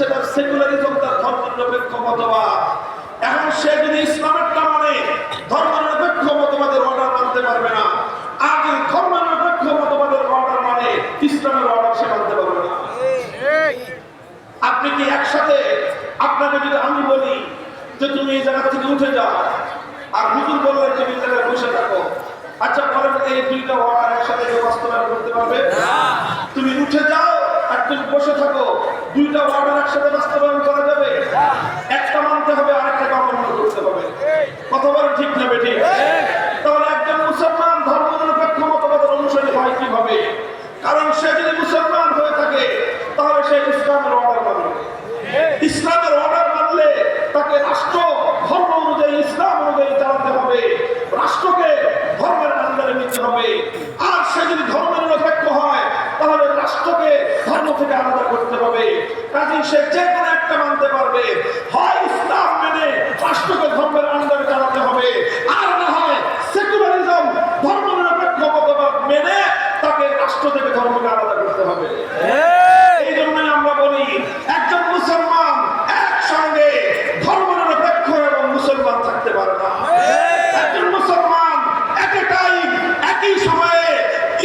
হচ্ছে তার সেকুলারিজম, তার ধর্মনিরপেক্ষ মতবাদ। এখন সে যদি ইসলামেরটা মানে ধর্মনিরপেক্ষ মতবাদের অর্ডার মানতে পারবে না, আর যদি ধর্মনিরপেক্ষ মতবাদের অর্ডার মানে ইসলামের অর্ডার সে মানতে পারবে না। আপনি কি একসাথে, আপনাকে যদি আমি বলি যে তুমি এই জায়গা থেকে উঠে যাও, আর হুজুর বললেন তুমি এই জায়গায় বসে থাকো, আচ্ছা বলেন এই দুইটা অর্ডার একসাথে বাস্তবায়ন করতে পারবে? তুমি উঠে যাও আর তুমি বসে থাকো, দুইটা অর্ডার একসাথে বাস্তবায়ন করা যাবে? একটা মানতে হবে, আরেকটাকে অমান্য করতে হবে। কথা বলেন ঠিক না বেঠিক? তাহলে একজন মুসলমান ধর্মনিরপেক্ষ মতবাদের অনুসারী হয় কিভাবে? কারণ সে যদি মুসলমান হয়ে থাকে তাহলে সে ইসলামের অর্ডার মানবে। ইসলামের অর্ডার মানলে তাকে রাষ্ট্র ধর্ম অনুযায়ী, ইসলাম অনুযায়ী চালাতে হবে, রাষ্ট্রকে ধর্মের আন্ডারে নিতে হবে। আর সে যদি ধর্মনিরপেক্ষ হয় তাহলে রাষ্ট্রকে ধর্ম থেকে আলাদা করতে হবে। কাজেই সে যে কোনো একটা মানতে পারবে, হয় ইসলাম মেনে রাষ্ট্রকে ধর্মের আন্ডারে চালাতে হবে, আর না হয় সেকুলারিজম ধর্মনিরপেক্ষ মতবাদ মেনে তাকে রাষ্ট্র থেকে ধর্মকে আলাদা করতে হবে। এই জন্যই আমরা বলি একজন মুসলমান একসঙ্গে ধর্মনিরপেক্ষ এবং মুসলমান থাকতে পারে না। একজন মুসলমান একই সময়ে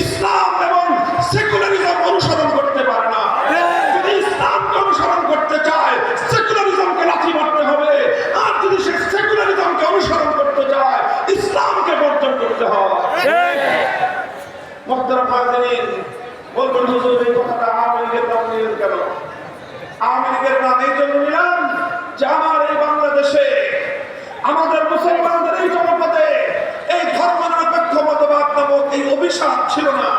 ইসলাম এবং সেকুলারিজম অনুসরণ করতে পারে না। যদি ইসলামকে অনুসরণ করতে চায় সেকুলারিজমকে লাথি মারতে হবে, আর যদি সে সেকুলারিজমকে অনুসরণ করতে চায় ইসলামকে বর্জন করতে হবে। মুহতারাম হাজিরিন, বলবেন হুজুর এই কথাটা আওয়ামী লীগের নাম নিলেন কেন? আওয়ামী লীগের নাম এই জন্য নিলাম যে আমার এই বাংলাদেশে, আমাদের মুসলমানদের এই জনপদে এই ধর্মনিরপেক্ষ মতবাদ নামক এই অভিশাপ ছিল না।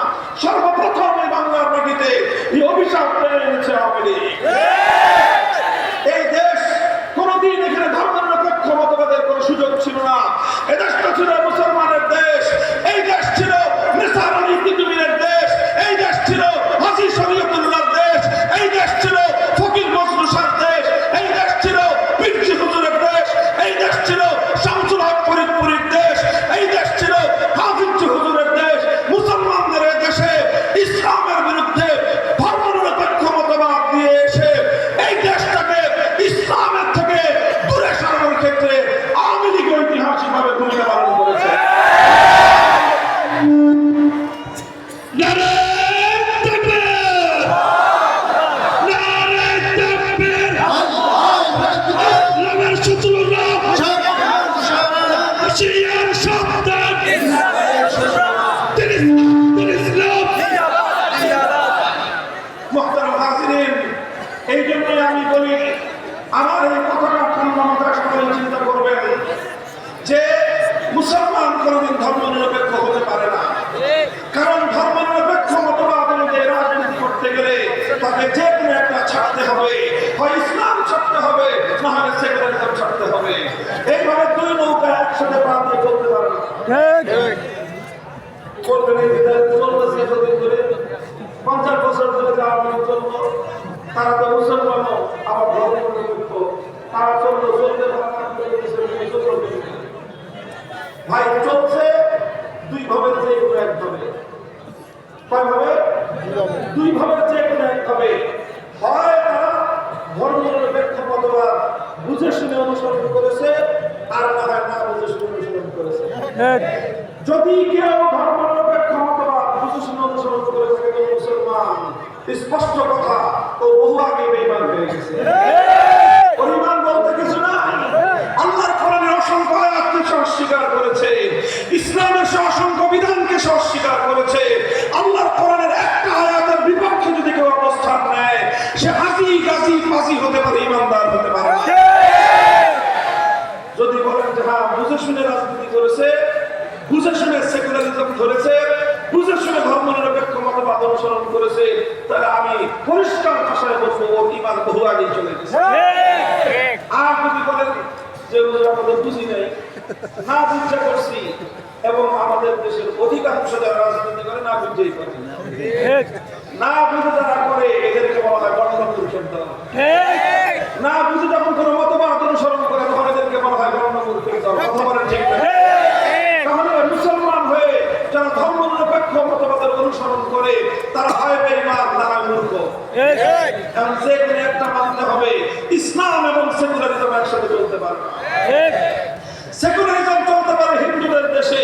সর্বপ্রথম এই বাংলার মাটিতে এই অভিশাপ টেনে এনেছে আওয়ামী লীগ। এই দেশ কোনদিন এখানে ধর্মনিরপেক্ষ মতবাদের কোন সুযোগ ছিল না। এদেশটা ছিল মুসলমানের দেশ, এই দেশ ছিল নেসারা নীতিজীবীদের দেশ, এই দেশ ছিল হাজী শরীয়তুল্লাহর দেশ, এই দেশ ছিল ফকির মজলুসার দেশ, এই দেশ ছিল পীরজি হুজুরের দেশ, এই দেশ ছিল শামসুল হক ফরিদপুরের দেশ, এই দেশ ছিল হাফিজ হুজুরের দেশ। মুসলমানদের এই দেশে ইসলামের বিরুদ্ধে ধর্মনিরপেক্ষ মতবাদ দিয়ে এসে এই দেশটাকে ইসলামের থেকে দূরে সরানোর ক্ষেত্রে আওয়ামী লীগ ঐতিহাসিকভাবে ভূমিকা পালন করেছে। এই জন্যই আমি বলি, আমার এই কথাটা ঠান্ডা মাথায় সকলে চিন্তা করবেন যে মুসলমান কোনদিন ধর্মনিরপেক্ষ হতে পারে না। কারণ ধর্মনিরপেক্ষ মতবাদ অনুযায়ী রাজনীতি করতে গেলে তাকে যে কোনো একটা ছাড়তে হবে, হয় ইসলাম ছাড়তে হবে, না হয় সেকুলারিজম ছাড়তে হবে। এইভাবে দুই নৌকা একসাথে পা দিয়ে চলতে পারে না। বলবেন এই বিধায় চলতেছে এতদিন ধরে, 50 বছর ধরে আওয়ামী লীগ চলতো, তারা তো মুসলমানও আবার ধর্মনিরপেক্ষ, তারা চলতে ভাই চলছে দুই ভাবে, যে কোনো এক ভাবে। কয় ভাবে? দুই ভাবে, যে কোনো এক ভাবে। হয় তারা ধর্মনিরপেক্ষ মতবাদ বুঝে শুনে অনুসরণ করেছে, আর না হয় না বুঝে শুনে অনুসরণ করেছে। যদি কেউ ধর্মনিরপেক্ষ মতবাদ বুঝে শুনে অনুসরণ করেছে কেউ মুসলমান, স্পষ্ট কথা, ও বহু আগে বেঈমান হয়ে গেছে। পরিমাণ বলতে কিছু না। আল্লাহর কোরআনের অসংখ্য আয়াতকে অস্বীকার করেছে, ইসলামের অসংখ্য বিধানকে অস্বীকার করেছে। আল্লাহর কোরআনের একটা আয়াতের বিপক্ষে যদি কেউ অবস্থান নেয়, সে হাজি গাজী ফাঁসি হতে পারে, ইমানদার হতে পারে না। যদি বলেন যে হ্যাঁ বুঝে শুনে রাজনীতি করেছে, বুঝে শুনে সেকুলারিজম ধরেছে, বুঝে শুনে ধর্মনিরপেক্ষ মতবাদ অনুসরণ করেছে, তাহলে আমি পরিষ্কার ভাষায় বলবো ওর ঈমান বহু আগেই চলে গেছে। আর যদি বলেন যে আমাদের বুঝি নাই, না বুঝতে করছি, এবং আমাদের দেশের অধিকাংশ যারা রাজনীতি করে না বুঝতেই পারে, না বুঝে যারা করে এদেরকে বলা হয় গণতন্ত্রের দল। না বুঝে যখন কোনো মতবাদ অনুসরণ করে তখন এদেরকে বলা হয় গণতন্ত্রের দল। কথা বলেন ঠিক না? তাহলে মুসলমান হয়ে যারা ধর্মনিরপেক্ষ মতবাদের অনুসরণ করে তারা হয় বেঈমান, না হয় মূর্খ। কারণ যে কোনো একটা মানতে হবে, ইসলাম এবং সেকুলারিজম একসাথে চলতে পারে না। সেকুলারিজম চলতে পারে হিন্দুদের দেশে,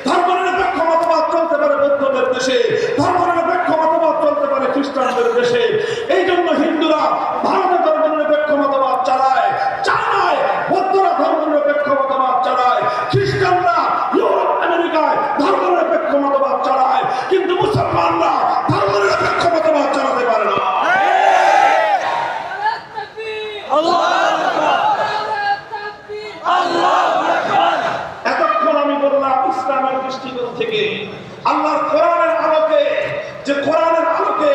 ধর্মনিরপেক্ষ মতবাদ চলতে পারে বৌদ্ধদের দেশে, ধর্মনিরপেক্ষ মতবাদ চলতে পারে খ্রিস্টানদের দেশে। এই জন্য হিন্দুরা ভারতে ধর্মনিরপেক্ষ মতবাদ চালায়, চায়নায় বৌদ্ধরা ধর্মনিরপেক্ষ মতবাদ চালায়, খ্রিস্টানরা ইউরোপ আমেরিকায় ধর্মনিরপেক্ষ মতবাদ চালায়, কিন্তু মুসলমানরা ধর্মনিরপেক্ষ মতবাদ চালাতে পারে না। এতক্ষণ আমি বললাম ইসলামের দৃষ্টিকোণ থেকে, আল্লাহর কোরআনের আলোকে, যে কোরআনের আলোকে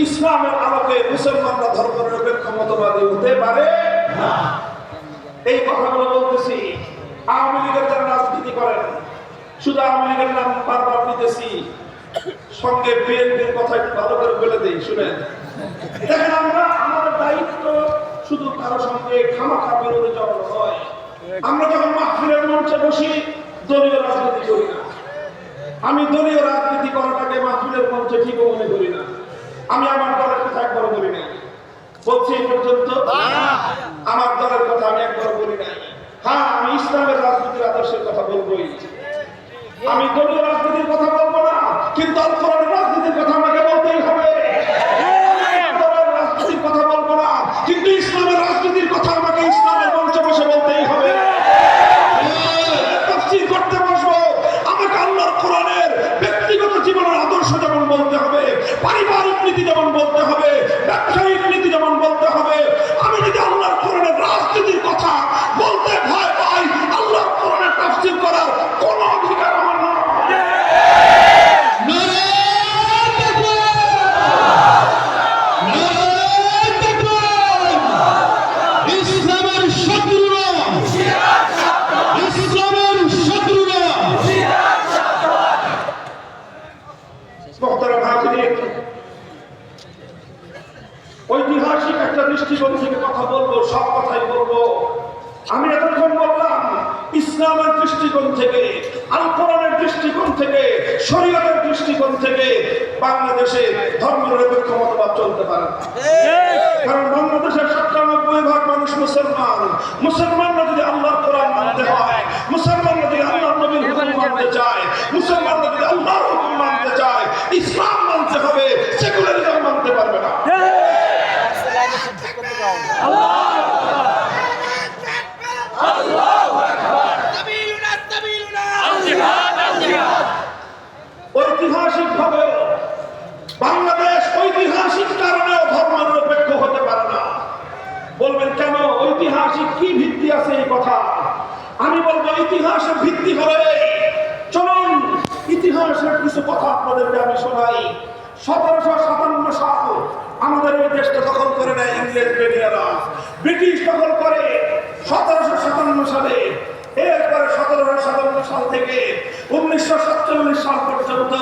ইসলামের আলোকে মুসলমানরা ধর্মনিরপেক্ষ মতবাদী হতে পারে না। এই কথাগুলো বলতেছি আওয়ামী লীগের যারা রাজনীতি করেন, শুধু আওয়ামী লীগের নাম বারবার নিতেছি, সঙ্গে বিএনপির কথা একটু ভালো করে বলে দিই, শুনেন। দেখেন, আমরা আমাদের দায়িত্ব শুধু কারো সঙ্গে খামাখা বিরোধী জড়ানো নয়। আমরা যখন মাহফিলের মঞ্চে বসি দলীয় রাজনীতি করি না। আমি দলীয় রাজনীতি করাটাকে মাহফিলের মঞ্চে ঠিক মনে করি না। আমি আমার দলের কথা একবার বলি নাই, বলছি এই পর্যন্ত আমার দলের কথা আমি একবার বলি নাই। হ্যাঁ, আমি ইসলামের রাজনীতির আদর্শের কথা বলবোই। আমি দলীয় রাজনীতির কথা বলবো না, কিন্তু আল কোরআনের রাজনীতির কথা আমাকে বলতেই হবে। দলের রাজনীতির কথা বলবো না, কিন্তু ইসলামের রাজনীতির কথা আমাকে ইসলামের মঞ্চে বসে বলতেই হবে। তাফসীর করতে বসবো, আমাকে আল্লাহর কোরআনের ব্যক্তিগত জীবনের আদর্শ যেমন বলতে হবে, পারিবারিক নীতি যেমন বলতে হবে, ব্যবসায়িক নীতি যেমন বলতে হবে। আমি যদি আল্লাহর কোরআনের রাজনীতির কথা বলতে ভয় পাই, আল্লাহর কোরআনের তাফসীর করার কোনো অধিকার আমার না। ঐতিহাসিক একটা দৃষ্টিকোণ থেকে কথা বলবো, সব কথাই বলবো। আমি এতক্ষণ বললাম ইসলামের দৃষ্টিকোণ থেকে, আল কোরআনের দৃষ্টিকোণ থেকে, শরীয়তের দৃষ্টিকোণ থেকে বাংলাদেশে ধর্মনিরপেক্ষ মতবাদ চলতে পারে না। কারণ বাংলাদেশের ৯৭% মানুষ মুসলমান। মুসলমানরা যদি আল্লাহর কোরআন মানতে হয়, মুসলমানরা যদি আল্লাহর নবীর হুকুম মানতে চায়, মুসলমানরা যদি আল্লাহর হুকুম মানতে চায়, ইসলাম মানতে হবে, সেকুলারিজম মানতে পারবে না। ঐতিহাসিক ভাবে বাংলাদেশ ঐতিহাসিক কারণে ধর্মনিরপেক্ষ হতে পারে না। বলবেন কেন? ঐতিহাসিক কি ভিত্তি আছে এই কথা? আমি বলবো ইতিহাসের ভিত্তি হলে, চলুন ইতিহাসের কিছু কথা আপনাদেরকে আমি শোনাই। ১৭৫৭ সাল আমাদের এই দেশটা দখল করে নেয় ইংরেজ বেনিয়ারা, ব্রিটিশ দখল করে ১৭৫৭ সালে। এরপরে ১৭৫৭ সাল থেকে ১৯৪৭ সাল পর্যন্ত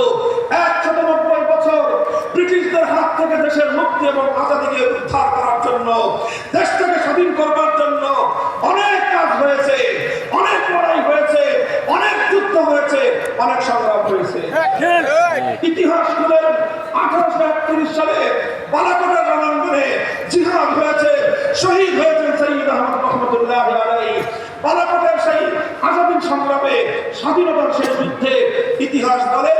১৯০ বছর ব্রিটিশদের হাত থেকে দেশের মুক্তি এবং আজাদীকে উদ্ধার করার জন্য, দেশটাকে স্বাধীন করবার জন্য অনেক কাজ হয়েছে, অনেক লড়াই হয়েছে, অনেক যুদ্ধ হয়েছে, অনেক সংগ্রাম হয়েছে। ইতিহাস খুলে ১৮৩১ সালে বালাকোটের রণাঙ্গনে জিহাদ হয়েছে, শহীদ হয়েছেন সৈয়দ আহমদ রহমতুল্লাহ আলাইহি। বালাকোটের সেই আজাদী সংগ্রামে, স্বাধীনতার সেই যুদ্ধে ইতিহাস বলে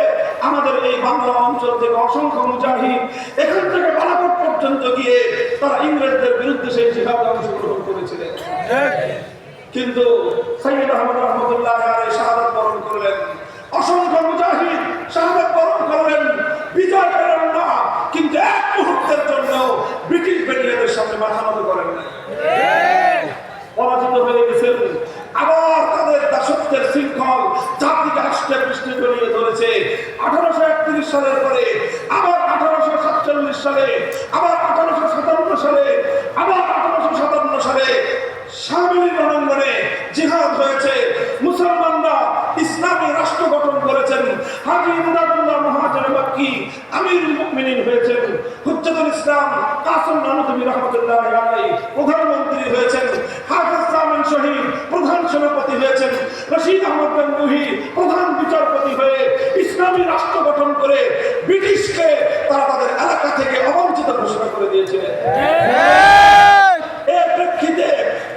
আমাদের এই বাংলা অঞ্চল থেকে অসংখ্য মুজাহিদ এখান থেকে বালাকোট পর্যন্ত গিয়ে তারা ইংরেজদের বিরুদ্ধে সেই জিহাদে অংশগ্রহণ করেছিলেন। কিন্তু সৈয়দ আহমদ রহমতুল্লাহ আলাইহি শাহাদাত বরণ করলেন, অসংখ্য মুজাহিদ শাহাদাত বরণ করলেন, বিজয় পেলেন না, কিন্তু এক মুহূর্তের জন্য ব্রিটিশ বেনিয়াদের সামনে মাথা নত করেন না, পরাজিত হয়ে গেছেন। আবার তাদের দাসত্বের শৃঙ্খল জাতিকে আষ্টে পৃষ্ঠে জড়িয়ে ধরেছে। ১৮৩১ সালের পরে আবার ১৮৪৭ সালে, আবার ১৮৫৭ সালে, আবার ১৮৫৭ সালে শামিলি রণাঙ্গনে জিহাদ হয়েছে। মুসলমানরা ইসলামী রাষ্ট্র গঠন করেছেন। হাজী ইমদাদুল্লাহ মুহাজির মক্কি আমিরুল মুমিনিন হয়েছেন। হুজ্জাতুল ইসলাম কাসিম নানুতুবি রহমাতুল্লাহি আলাইহি প্রধানমন্ত্রী হয়েছেন। হাফেজ সামিন শহীদ প্রধান সেনাপতি হয়েছেন রশিদ আহমদ গঙ্গুহি, প্রধান বিচারপতি হয়ে ইসলামী রাষ্ট্র গঠন করে ব্রিটিশকে তারা তাদের এলাকা থেকে অবঞ্চিত ঘোষণা করে দিয়েছিলেন। এর প্রেক্ষিতে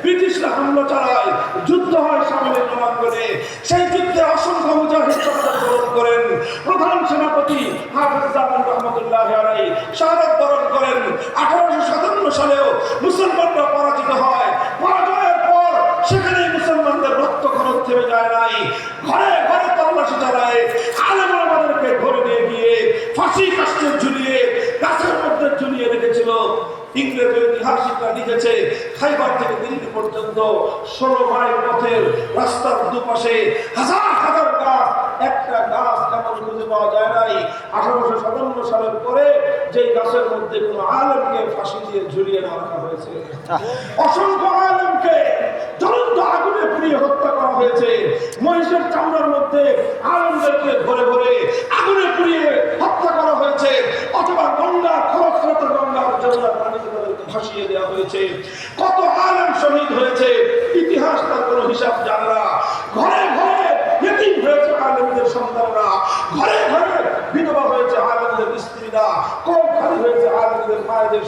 ব্রিটিশরা হামলা চালায়, যুদ্ধ হয় সামনের রণাঙ্গনে। সেই যুদ্ধে অসংখ্য মুজাহিদ গ্রহণ করেন। প্রধান সেনাপতি হাফেজ জামান রহমতুল্লাহ আলাইহি শাহাদাত বরণ করেন। 1857 সালেও মুসলমানরা পরাজিত হয়। পরাজয়ের পর সেখানে মুসলমানদের রক্তক্ষরণ থেমে যায় নাই। ঘরে ঘরে তল্লাশি চালায়, আলেম ওলামাদেরকে ধরে নিয়ে গিয়ে ফাঁসি কাস্টে ঝুলিয়ে গাছের মধ্যে ঝুলিয়ে রেখেছিল। ইংরেজ ঐতিহাসিকরা লিখেছে খাইবার থেকে দিল্লি পর্যন্ত 16 মাইল পথের রাস্তার দুপাশে হাজার হাজার গাছ, একটা গাছ তেমন খুঁজে পাওয়া যায় নাই। 1857 সালের পরে যে গাছের মধ্যে কোন আলেমকে ফাঁসি দিয়ে ঝুলিয়ে রাখা হয়েছে। অসংখ্য আলেমকে জ্বলন্ত আগুনে পুড়িয়ে হত্যা করা হয়েছে। মহিষের চামড়ার মধ্যে আলেমদেরকে ভরে ভরে আগুনে পুড়িয়ে হত্যা করা হয়েছে, অথবা গঙ্গা খরস্রোতা গঙ্গার যমুনার পানিতে তাদেরকে ভাসিয়ে দেওয়া হয়েছে। কত আলেম শহীদ হয়েছে, ইতিহাস তার কোনো হিসাব জানে না। ঘরে ঘরে ইতিম হয়েছে আলেমদের সন্তানরা, ঘরে ঘরে বিধবা হয়েছে আলেমদের স্ত্রীরা, কম খালি হয়েছে আলেমদের মায়েদের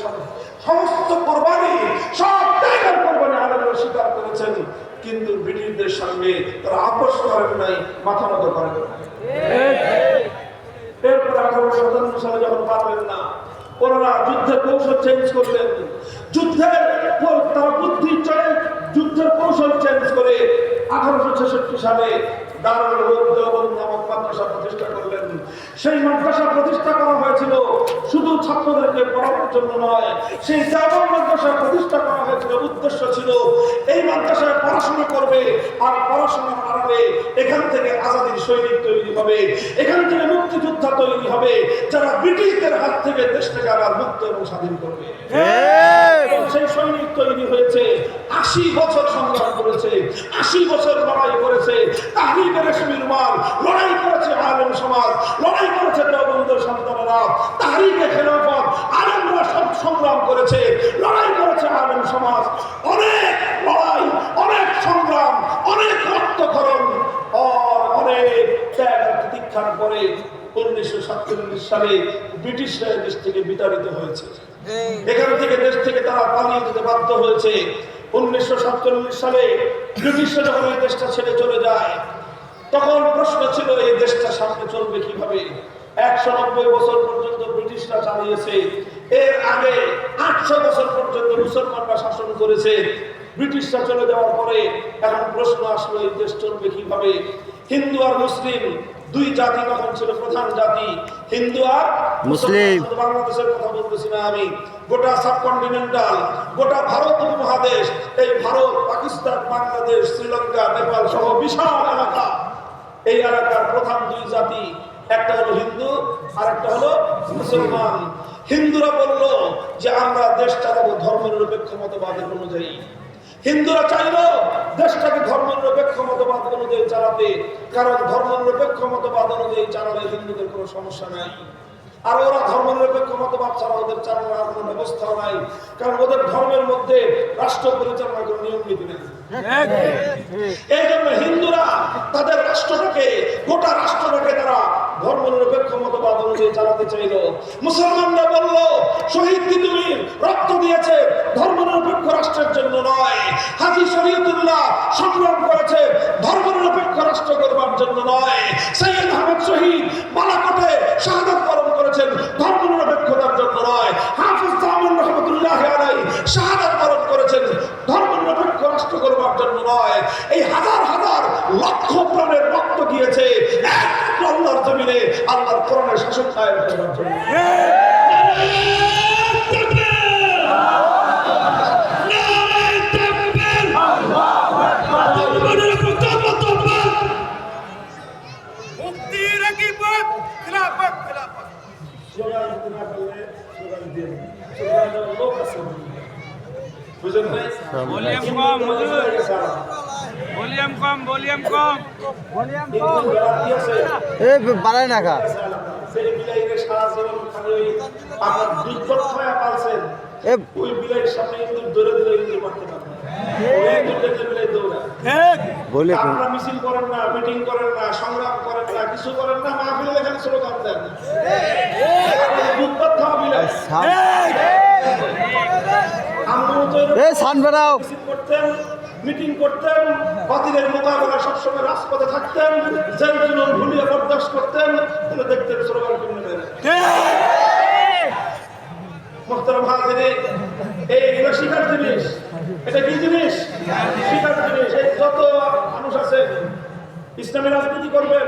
সমস্ত কোরবানি, সব ত্যাগের কোরবানি আলেমরা স্বীকার করেছেন। কিন্তু ব্রিটিশদের সঙ্গে তারা আপোষ করেন নাই, মাথা নত করেন নাই। এরপর 1857 সালে যখন পারলেন না, ওনারা যুদ্ধের কৌশল চেঞ্জ করলেন। তারা যুদ্ধের কৌশল চেঞ্জ করে 1866 সালে দারুল উলূম দেওবন্দ নামক মাদ্রাসা প্রতিষ্ঠা করলেন। সেই মাদ্রাসা প্রতিষ্ঠা করা হয়েছিল শুধু ছাত্রদেরকে পড়ানোর জন্য নয়, সেই দেওবন্দ মাদ্রাসা প্রতিষ্ঠা করা হয়েছিল উদ্দেশ্য ছিল এই মাদ্রাসায় পড়াশোনা করবে, আর পড়াশোনার আড়ালে এখান থেকে আজাদির সৈনিক তৈরি হবে, এখান থেকে মুক্তিযোদ্ধা তৈরি হবে, যারা ব্রিটিশদের হাত থেকে দেশটাকে আবার মুক্ত এবং স্বাধীন করবে। সেই সৈনিক তৈরি হয়েছে, 80 বছর সংগ্রাম করেছে, 80 বছর লড়াই করেছে, তাহরিকে রেশমি রুমাল লড়াই করেছে আলেম সমাজ, লড়াই করেছে দেওবন্দের সন্তানেরা, তাহরিকে খেলাফত আলেমরা সব সংগ্রাম করেছে, লড়াই করেছে আলেম সমাজ। অনেক লড়াই, অনেক সংগ্রাম, অনেক রক্তক্ষরণ, অনেক ত্যাগ প্রতীক্ষার পরে 1947 সালে ব্রিটিশরা দেশ থেকে বিতাড়িত হয়েছে। এখান থেকে দেশ থেকে তারা পালিয়ে যেতে বাধ্য হয়েছে। 1947 সালে ব্রিটিশরা যখন এই দেশটা ছেড়ে চলে যায়, তখন প্রশ্ন ছিল এই দেশটা সামনে চলবে কিভাবে। 190 বছর পর্যন্ত ব্রিটিশরা চালিয়েছে, এর আগে 800 বছর পর্যন্ত মুসলমানরা শাসন করেছে। ব্রিটিশরা চলে যাওয়ার পরে এখন প্রশ্ন আসলো এই দেশ চলবে কিভাবে। হিন্দু আর মুসলিম দুই জাতি তখন ছিল প্রধান জাতি, হিন্দু আর মুসলিম। বাংলাদেশের কথা বলতেছি না আমি, গোটা সাবকন্টিনেন্টাল, গোটা ভারত উপমহাদেশ, এই ভারত, পাকিস্তান, বাংলাদেশ, শ্রীলঙ্কা, নেপাল সহ বিশাল এলাকা, এই এলাকার প্রধান দুই জাতি, একটা হলো হিন্দু আর একটা হলো মুসলমান। হিন্দুরা বলল যে আমরা দেশ চালাবো ধর্মনিরপেক্ষ মতবাদের অনুযায়ী। হিন্দুরা চাইল দেশটাকে ধর্মনিরপেক্ষ মতবাদ অনুযায়ী চালাতে, কারণ ধর্মনিরপেক্ষ মতবাদ অনুযায়ী চালালে হিন্দুদের কোনো সমস্যা নাই। আর ওরা ধর্মনিরপেক্ষ মতবাদ ছাড়া ওদের চালানোর কোনো ব্যবস্থাও নাই, কারণ ওদের ধর্মের মধ্যে রাষ্ট্র পরিচালনার কোনো নিয়ম নীতি নেই। এই জন্য হিন্দুরা তাদের রাষ্ট্রটাকে, গোটা রাষ্ট্রটাকে তারা ধর্মনিরপেক্ষ মতবাদ অনুযায়ী চালাতে চাইল। মুসলমানরা বলল শহীদ কি তুমি রক্ত দিয়েছে ধর্মনিরপেক্ষ রাষ্ট্রের জন্য নয়, হাজী শরীয়তুল্লাহ সংগ্রাম করেছে ধর্মনিরপেক্ষ রাষ্ট্র করবার জন্য নয়, সৈয়দ আহমদ শহীদ বালাকোটে শাহাদাত বরণ করেছেন ধর্মনিরপেক্ষতার জন্য নয়, হাফেজ জামান রহমতুল্লাহ আলাইহি শাহাদাত বরণ করেছেন ধর্মনিরপেক্ষ রাষ্ট্র করবার জন্য নয়। এই হাজার হাজার লক্ষ প্রাণের রক্ত গিয়েছে একমাত্র আল্লাহর জমিনে আল্লাহর কোরআনের শাসন কায়েম করবার জন্য। বাড়ায় না খা সারা জীবন আপনার দুর্বল পালছেন এ ওই বিলাইয়ের সামনে ইন্দুর ধরে দিলে ইন্দুর মারতে পারবে না। ওই ইন্দুর দেখলে বিলাই দৌড়ায়। বলে আপনারা মিছিল করেন না, মিটিং করেন না, সংগ্রাম করেন না, কিছু করেন না, মাহফিলে এখানে স্লোগান দেন। দুধ খাওয়া বিলাই। আমরাও তো এরকম এ সান বেড়াও মিছিল করতেন, মিটিং করতেন, বাতিলের মোকাবেলা সবসময় রাজপথে থাকতেন, জেল জুলুম ভুলিয়ে বরদাস্ত করতেন, তাহলে দেখতেন স্লোগান কেমনে বের হয়। মোহতারাম হাজিরিন, এইগুলো শিখার জিনিস। এটা কি জিনিস? শিখার জিনিস। এই যত মানুষ আছে ইসলামী রাজনীতি করবেন,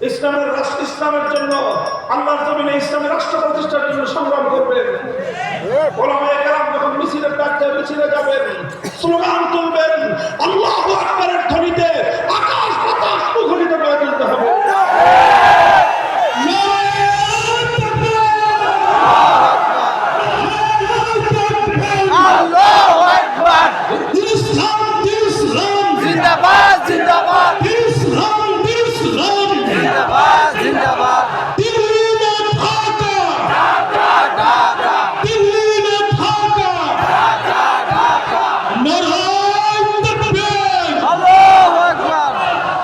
ইসলামের রাষ্ট্র, ইসলামের জন্য আল্লাহর জমিনে ইসলামের রাষ্ট্র প্রতিষ্ঠার জন্য সংগ্রাম করবেন। ওলামায়ে কেরাম যখন মিছিলের ডাক দেয়, মিছিলে যাবেন, স্লোগান তুলবেন, আল্লাহু আকবারের ধ্বনিতে আকাশ বাতাস মুখরিত করে তুলতে হবে। আল্লাহু আকবার ইসলাম ইসলাম জিন্দাবাদ জিন্দাবাদ ইসলাম ইসলাম জিন্দাবাদ জিন্দাবাদ দিল্লি में ढाका ঢাকা ঢাকা दिल्ली में ढाका ঢাকা ঢাকা नाराए तकबीर আল্লাহু আকবার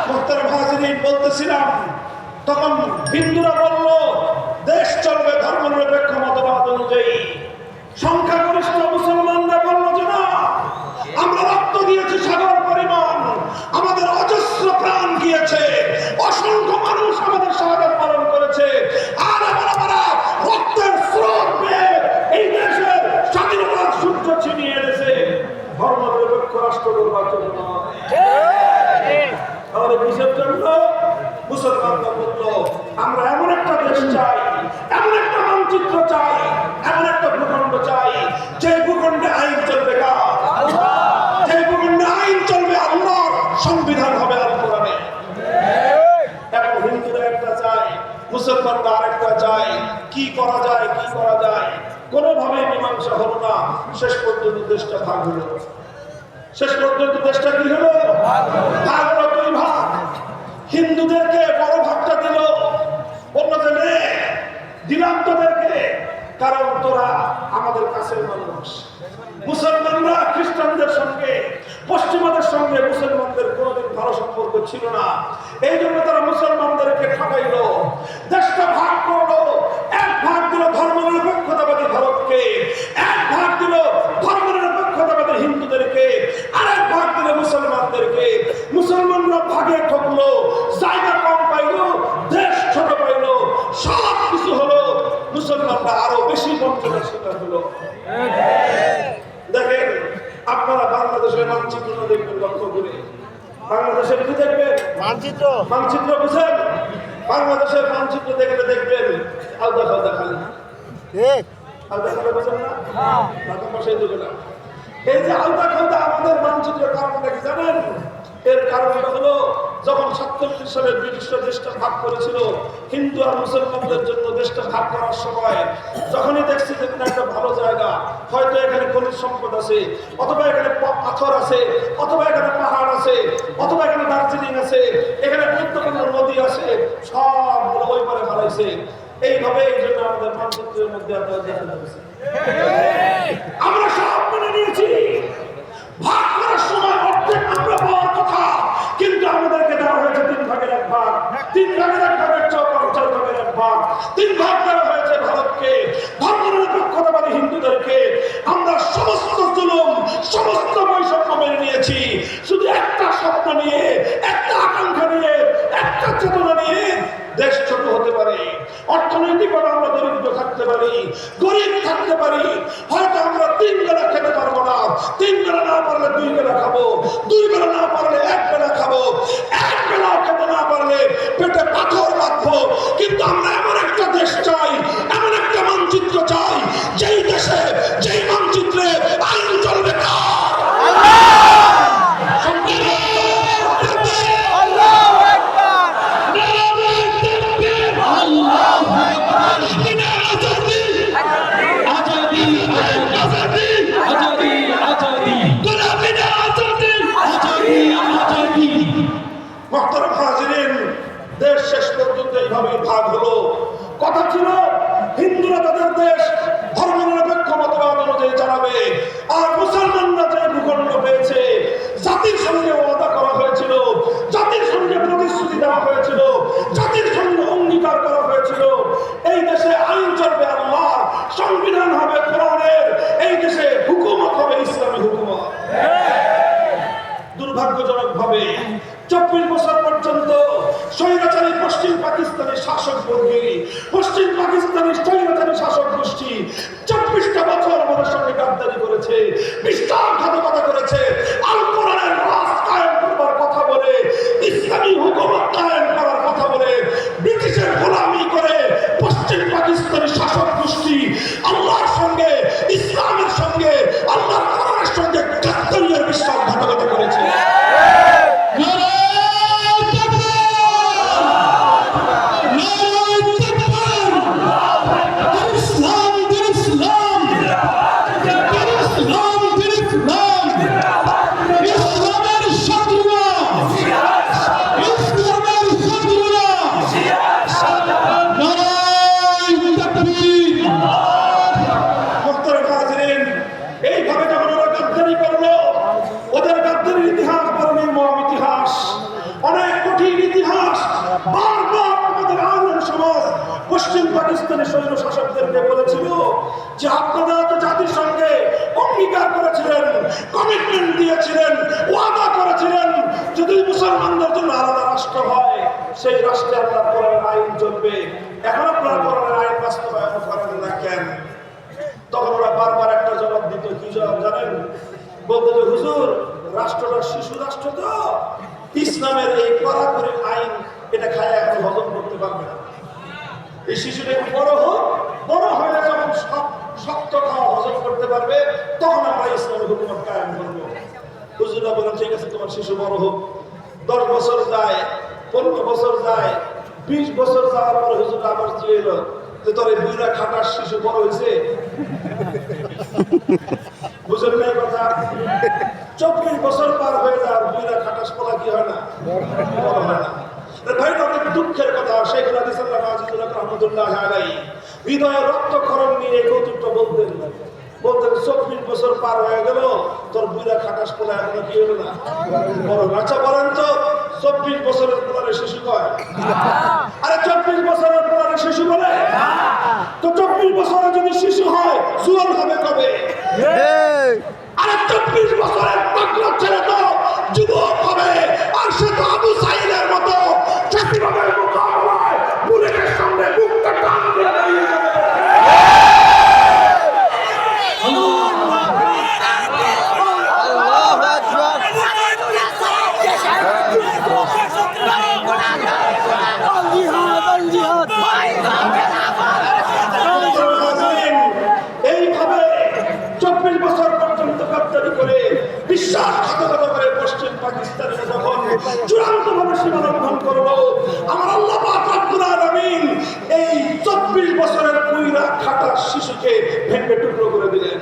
মোহতারাম হাজিরিন, বলতেছিলাম তখন হিন্দুরা বলল দেশ চলবে ধর্মনিরপেক্ষ মতবাদ অনুযায়ী। সংখ্যাগরিষ্ঠ মুসলমানরা বলল যে না, আমরা রক্ত দিয়েছি সাগর পরিমাণ, আমাদের অজস্র প্রাণ গিয়েছে, অসংখ্য মানুষ আমাদের শাহাদাত পালন করেছে, আর আমরা রক্তের স্রোত পেয়ে এই দেশের স্বাধীনতার সূর্য ছিনিয়ে এনেছে। ধর্মনিরপেক্ষ রাষ্ট্র গড়বার জন্য নয়। আমাদের কিসের জন্য? মুসলমানরা বলল আমরা এমন একটা দেশ চাই, এমন একটা মানচিত্র চাই, এমন একটা ভূখণ্ড চাই, যে ভূখণ্ডে আইন চলবে কার? যে ভূখণ্ডে আইন চলবে আল্লাহর, সংবিধান হবে আল কোরআনে। এখন হিন্দুরা একটা চায়, মুসলমানরা আরেকটা চায়। কি করা যায়, কি করা যায়, কোনোভাবে মীমাংসা হলো না। শেষ পর্যন্ত দেশটা ভাগ হলো। শেষ পর্যন্ত দেশটা কি হলো? ভাগ হলো দুই ভাগ। হিন্দুদেরকে বড় ভাগটা দিল, বলল যে নে, দিলাম তোদেরকে, কারণ তোরা আমাদের কাছের মানুষ। মুসলমানরা খ্রিস্টানদের সঙ্গে, পশ্চিমাদের সঙ্গে মুসলমানদের কোনোদিন ভালো সম্পর্ক ছিল না। এই জন্য তারা মুসলমানদেরকে ঠকাইলো, দেশটা ভাগ করলো। এক ভাগ দিল ধর্মনিরপেক্ষতাবাদী ভারতকে, এক ভাগ দিল ধর্মনিরপেক্ষতাবাদী হিন্দুদেরকে, আরেক ভাগ দিল মুসলমানদেরকে। মুসলমানরা ভাগে ঠকলো, জায়গা কম পাইলো, দেশ ছোট পাইলো, সব কিছু হলো। মুসলমানরা আরো বেশি বঞ্চনার শিকার হলো। দেখেন, আপনারা বাংলাদেশের মানচিত্র দেখবেন, লক্ষ্য করে বাংলাদেশের কি দেখবেন? মানচিত্র মানচিত্র বুঝেন? বাংলাদেশের মানচিত্র দেখলে দেখবেন আলাদা আলাদা খালি ঠিক আলাদা খালি বুঝেন না? বাকি পাশেই দেবে না। এই যে আলাদা খালদা আমাদের মানচিত্রের কারণটা কি জানেন? এর কারণটা হলো যখন 47 সালে ব্রিটিশরা দেশটা ভাগ করেছিল, হিন্দু আর মুসলমানদের জন্য দেশটা ভাগ করার সময় যখনই দেখছি যে কোনো একটা ভালো জায়গা, হয়তো এখানে খনিজ সম্পদ আছে, অথবা এখানে পাথর আছে, অথবা এখানে পাহাড় আছে, অথবা এখানে দার্জিলিং আছে, এখানে গুরুত্বপূর্ণ নদী আছে, সবগুলো ওই পারে হারাইছে। এইভাবে এই জন্য আমাদের মানচিত্রের মধ্যে আপনারা দেখা যাচ্ছে। আমরা সব মেনে নিয়েছি, ভাগ করার সময় অর্ধেক আমরা পাওয়ার কথা, কিন্তু আমাদেরকে দেওয়া হয়েছে 3 ভাগের 1 ভাগ, 3 ভাগের 1 ভাগের 4 ভাগের 1 ভাগ, 3 ভাগ দেওয়া হয়েছে ভারতকে, ধর্মনিরপেক্ষতাবাদী হিন্দুদেরকে। আমরা সমস্ত জুলুম, সমস্ত বৈষম্য মেনে নিয়েছি, শুধু একটা স্বপ্ন নিয়ে, একটা আকাঙ্ক্ষা নিয়ে, একটা চেতনা নিয়ে দেশ ছোট হতে পারে, অর্থনৈতিকভাবে আমরা দরিদ্র থাকতে পারি, গরিব থাকতে পারি, হয়তো আমরা 3 বেলা খেতে পারবো না, 3 বেলা না পারলে 2 বেলা খাবো, 2 বেলা না পারলে 1 বেলা খাবো, 1 বেলা খেতে না পারলে পেটে পাথর বাঁধবো। কিন্তু আমরা এমন একটা দেশ চাই, এমন একটা মানচিত্র চাই, যেই দেশে, যেই মানচিত্রে আইন চলবে না। মোহতারাম হাজিরিন, দেশ শেষ পর্যন্ত এইভাবে ভাগ হলো। কথা ছিল হিন্দুরা তাদের দেশ ধর্মনিরপেক্ষ মতবাদ হবে। আর মুসলমানরা যে ভূখণ্ড পেয়েছে, জাতির সঙ্গে ওয়াদা করা হয়েছিল, জাতির সঙ্গে প্রতিশ্রুতি দেওয়া হয়েছিল, জাতির সঙ্গে অঙ্গীকার করা হয়েছিল, এই দেশে আইন চলবে আল্লাহর, সংবিধান হবে কোরআনের, এই দেশে হুকুমত হবে ইসলামী হুকুমত। দুর্ভাগ্যজনক ভাবে 24 বছর পর্যন্ত স্বৈরাচারী পশ্চিম পাকিস্তানের শাসক বর্গী, পশ্চিম পাকিস্তানের স্বৈরাচারী শাসক গোষ্ঠী 24টা বছর আমাদের সঙ্গে গাদ্দারি করেছে, বিশ্বাসঘাতকতা করেছে। আল কোরআনের রাজ কায়েম করবার কথা বলে, ইসলামী হুকুমত কায়েম করার কথা বলে, ব্রিটিশের গোলামি করে পশ্চিম পাকিস্তানের শাসক গোষ্ঠী আল্লাহর সঙ্গে, ইসলামের সঙ্গে, আল্লাহর কোরআনের সঙ্গে গাদ্দারির বিশ্বাসঘাতকতা করেছে। এইভাবে যখন ওরা গাদ্দারি করলো, ওদের গাদ্দারির ইতিহাস বড় নির্মম ইতিহাস, অনেক কঠিন ইতিহাস। বারবার আমাদের আলেম সমাজ পশ্চিম পাকিস্তানের সৈন্য শাসকদেরকে বলেছিল যে আপনারা তো জাতির সঙ্গে অঙ্গীকার করেছিলেন, কমিটমেন্ট দিয়েছিলেন, ওয়াদা করেছিলেন, যদি মুসলমানদের জন্য আলাদা রাষ্ট্র হয় সেই রাষ্ট্রে আপনার কোরআনের আইন চলবে, এখন আপনারা কোরআনের আইন বাস্তবায়ন করেন না কেন? তখন ওরা বারবার একটা জবাব দিত, কি জবাব জানেন? বলতো যে হুজুর, রাষ্ট্রটা শিশু রাষ্ট্র, তো ইসলামের এই কড়াকড়ি আইন এটা খায় এখন হজম করতে পারবে না। এই শিশুটা একটু বড় হোক, বড় হলে যখন শক্ত খাওয়া হজম করতে পারবে তখন আমরা ইসলামের হুকুমত কায়েম করবো। হুজুরা বলেন ঠিক আছে, তোমার শিশু বড় হোক। 10 বছর যায়, 15 বছর যায়, 20 বছর যাওয়ার পরে হুজুর আবার চেয়ে এলো যে তোর এই বুড়া খাটার শিশু বড় হয়েছে। বুঝলেন না এই কথা? 24 বছর পার হয়ে যায়, বুড়া খাটাস বলা কি হয় না? বড় হয় না। ভাই, অনেক দুঃখের কথা। শেখ রাদিসাল্লাহ আজিজুল্লাহ রহমতুল্লাহ আলাইহি হৃদয়ে রক্তক্ষরণ নিয়ে কৌতুকটা বলতেন। 24 বছর পার হয়ে গেল, তোর বুড়া খাটাস বলা এখন কি হলো না? বড়। আচ্ছা বলেন তো, 24 বছরের পরে শিশু কয়? আরে 24 বছরের পরে শিশু বলে? তো 24 বছরে যদি শিশু হয়, জুয়ান হবে কবে? আরে 24 বছরের পাগলা ছেলে তো যুবক হবে, আর সে তো আবু সাইদের মতো জাতিবাদের মোকাবেলায় বুলেটের সামনে মুখটা টান দিয়ে দাঁড়িয়ে যাবে। এইভাবে 24 বছর পর্যন্ত গাদ্দারি করে, বিশ্বাসঘাতকতা করে পশ্চিম পাকিস্তানে যখন চূড়ান্তভাবে সীমালঙ্ঘন করলো, আমার আল্লাহ পাক রব্বুল আলামিন এই 24 বছরের বুইড়া খাটা শিশুকে ভেঙে টুকরো করে দিলেন।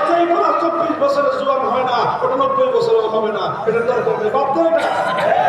যেই বলা 24 বছরের জোয়ান হয় না, ওটা 90 বছরের হবে না, এটা দরকার নেই, বাধ্য এটা।